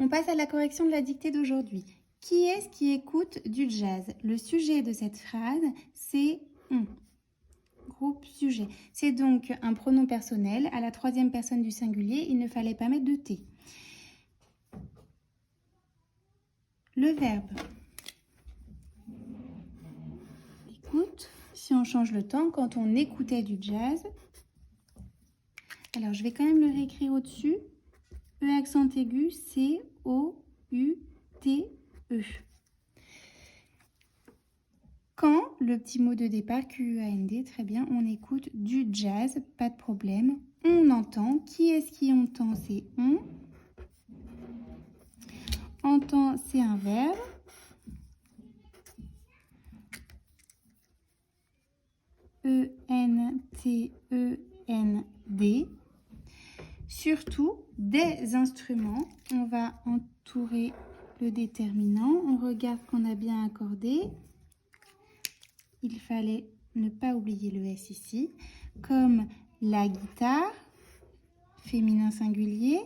On passe à la correction de la dictée d'aujourd'hui. Qui est-ce qui écoute du jazz? Le sujet de cette phrase, c'est on. Groupe sujet. C'est donc un pronom personnel. À la troisième personne du singulier, il ne fallait pas mettre de T. Le verbe. Écoute. Si on change le temps, quand on écoutait du jazz. Alors, je vais quand même le réécrire au-dessus. E accent aigu, C-O-U-T-E. Quand, le petit mot de départ, Q-U-A-N-D, très bien, on écoute du jazz, pas de problème. On entend. Qui est-ce qui entend? C'est on. Entend, c'est un verbe. E-N-T-E-N-D. Surtout, des instruments. On va entourer le déterminant. On regarde qu'on a bien accordé. Il fallait ne pas oublier le S ici, comme la guitare, féminin singulier,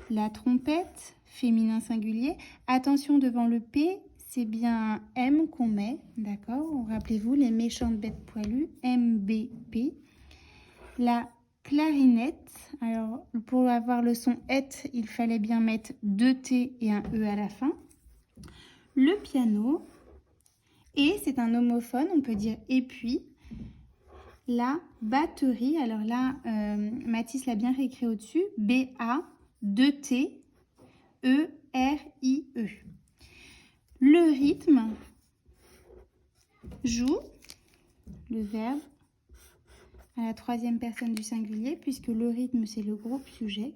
la trompette, féminin singulier. Attention, devant le P, c'est bien un M qu'on met, d'accord? Rappelez-vous, les méchantes bêtes poilues, M-B-P. La clarinette, alors pour avoir le son et, il fallait bien mettre 2 T et un E à la fin. Le piano. Et c'est un homophone, on peut dire et puis. La batterie, alors là, Mathis l'a bien réécrit au-dessus, B-A, 2-T, E-R-I-E. Le rythme, joue, le verbe, à la troisième personne du singulier, puisque le rythme, c'est le groupe sujet.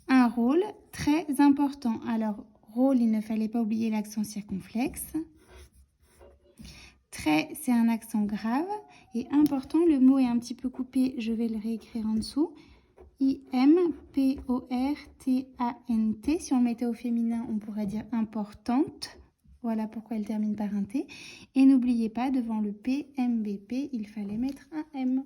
Un rôle très important. Alors, rôle, il ne fallait pas oublier l'accent circonflexe. Très, c'est un accent grave. Et important, le mot est un petit peu coupé, je vais le réécrire en dessous. I-M-P-O-R-T-A-N-T. Si on le mettait au féminin, on pourrait dire importante. Voilà pourquoi elle termine par un T. Et n'oubliez pas, devant le P, M, B, P, il fallait mettre un M.